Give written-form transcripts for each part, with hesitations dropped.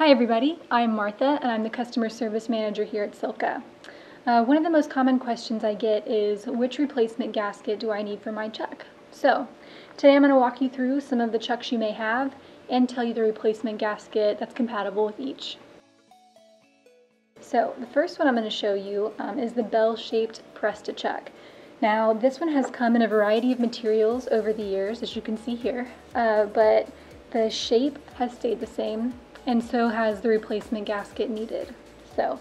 Hi everybody, I'm Martha and I'm the Customer Service Manager here at SILCA. One of the most common questions I get is, which replacement gasket do I need for my chuck? So, today I'm going to walk you through some of the chucks you may have and tell you the replacement gasket that's compatible with each. So, the first one I'm going to show you is the bell-shaped Presta chuck. Now, this one has come in a variety of materials over the years, as you can see here, but the shape has stayed the same, and so has the replacement gasket needed. So,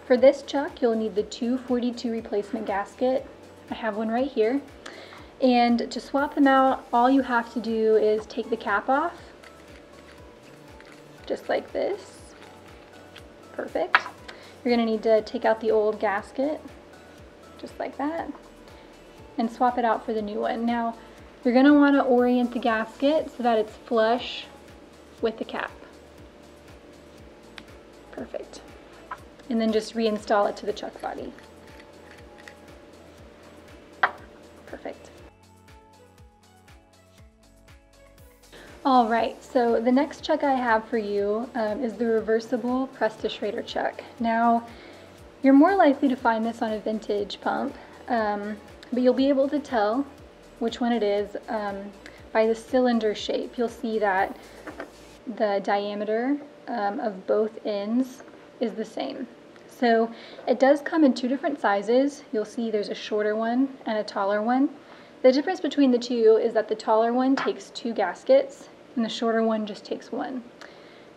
for this chuck, you'll need the 242 replacement gasket. I have one right here. And to swap them out, all you have to do is take the cap off, just like this. Perfect. You're going to need to take out the old gasket, just like that, and swap it out for the new one. Now, you're going to want to orient the gasket so that it's flush with the cap. Perfect. And then just reinstall it to the chuck body. Perfect. Alright, so the next chuck I have for you is the Reversible Presta Schrader chuck. Now, you're more likely to find this on a vintage pump, but you'll be able to tell which one it is by the cylinder shape. You'll see that the diameter of both ends is the same. So it does come in two different sizes. You'll see there's a shorter one and a taller one. The difference between the two is that the taller one takes 2 gaskets and the shorter one just takes 1.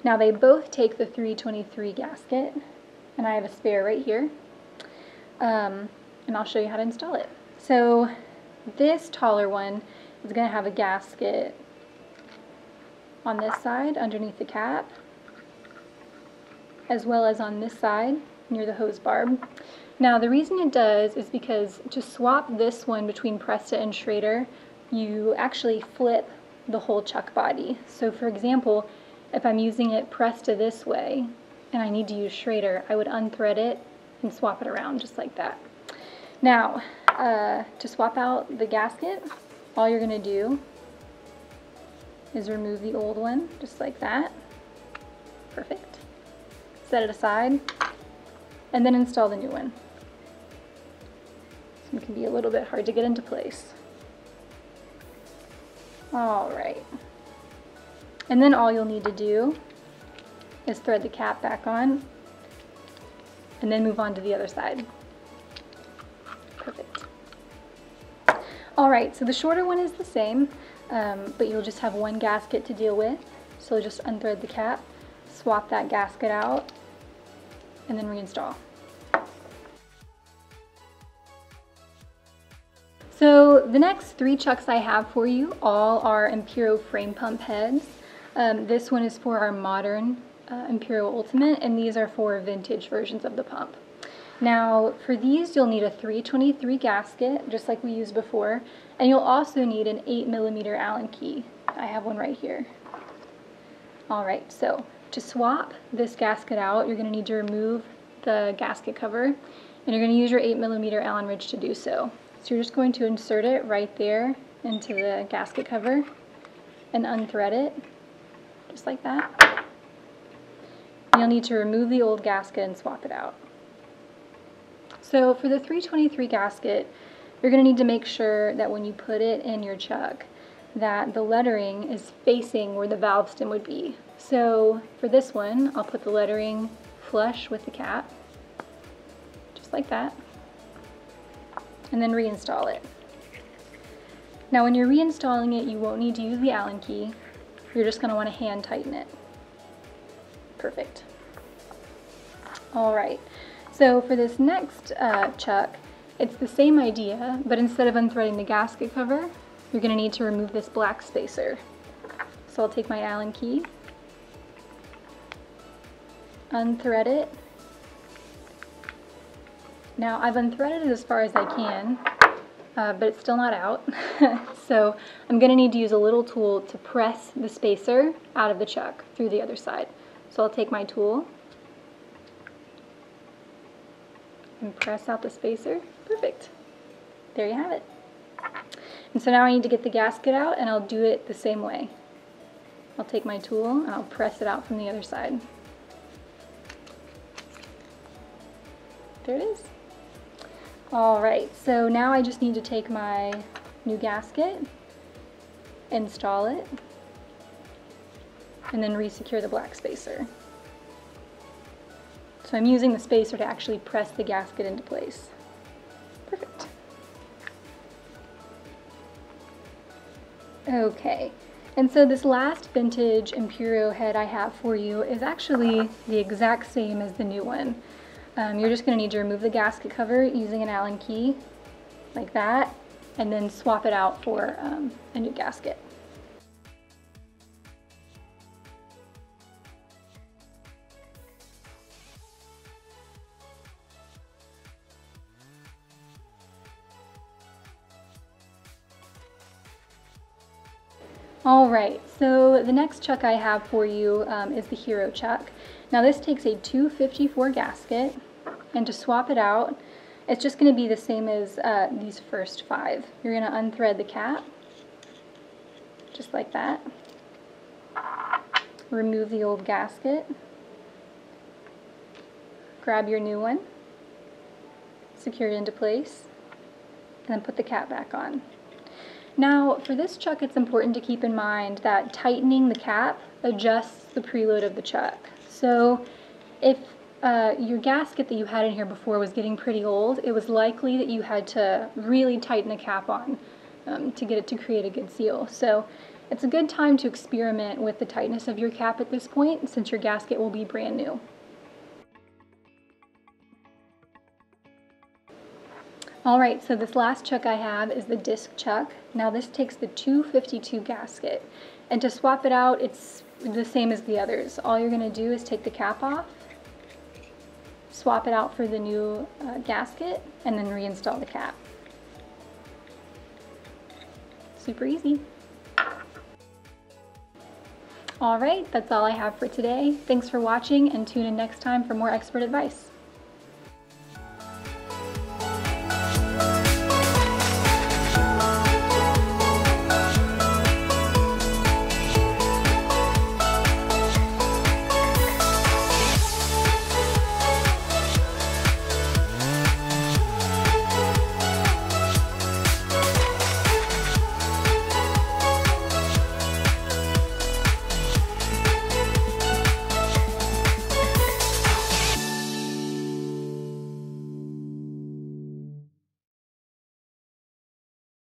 Now they both take the 323 gasket, and I have a spare right here, and I'll show you how to install it. So this taller one is going to have a gasket on this side underneath the cap, as well as on this side near the hose barb. Now the reason it does is because to swap this one between Presta and Schrader, you actually flip the whole chuck body. So for example, if I'm using it Presta this way and I need to use Schrader, I would unthread it and swap it around just like that. Now, to swap out the gasket, all you're going to do is remove the old one just like that. Perfect. Set it aside, and then install the new one. This one can be a little bit hard to get into place. Alright. And then all you'll need to do is thread the cap back on, and then move on to the other side. Perfect. Alright, so the shorter one is the same, but you'll just have one gasket to deal with. So just unthread the cap, swap that gasket out, and then reinstall. So the next 3 chucks I have for you all are Imperial frame pump heads. This one is for our modern Imperial Ultimate, and these are for vintage versions of the pump. Now for these you'll need a 323 gasket, just like we used before, and you'll also need an 8mm Allen key. I have one right here. Alright, so to swap this gasket out, you're going to need to remove the gasket cover, and you're going to use your 8mm Allen wrench to do so. So you're just going to insert it right there into the gasket cover and unthread it, just like that. You'll need to remove the old gasket and swap it out. So for the 323 gasket, you're going to need to make sure that when you put it in your chuck, that the lettering is facing where the valve stem would be. So for this one, I'll put the lettering flush with the cap, just like that, and then reinstall it. Now when you're reinstalling it, you won't need to use the Allen key. You're just going to want to hand tighten it. Perfect. Alright, so for this next chuck, it's the same idea, but instead of unthreading the gasket cover, you're going to need to remove this black spacer. So I'll take my Allen key, unthread it. Now I've unthreaded it as far as I can, but it's still not out. So I'm going to need to use a little tool to press the spacer out of the chuck through the other side. So I'll take my tool and press out the spacer. Perfect. There you have it. And so now I need to get the gasket out, and I'll do it the same way. I'll take my tool and I'll press it out from the other side. There it is. All right, so now I just need to take my new gasket, install it, and then resecure the black spacer. So I'm using the spacer to actually press the gasket into place. Perfect. Okay, and so this last vintage Imperial head I have for you is actually the exact same as the new one. You're just going to need to remove the gasket cover using an Allen key, like that, and then swap it out for a new gasket. All right, so the next chuck I have for you is the Hero chuck. Now this takes a 254 gasket, and to swap it out, it's just going to be the same as these first 5. You're going to unthread the cap, just like that. Remove the old gasket. Grab your new one, secure it into place, and then put the cap back on. Now, for this chuck, it's important to keep in mind that tightening the cap adjusts the preload of the chuck. So if your gasket that you had in here before was getting pretty old, it was likely that you had to really tighten the cap on to get it to create a good seal. So it's a good time to experiment with the tightness of your cap at this point, since your gasket will be brand new. Alright, so this last chuck I have is the disc chuck. Now this takes the 252 gasket, and to swap it out, it's the same as the others. All you're going to do is take the cap off, swap it out for the new gasket, and then reinstall the cap. Super easy. Alright, that's all I have for today. Thanks for watching, and tune in next time for more expert advice.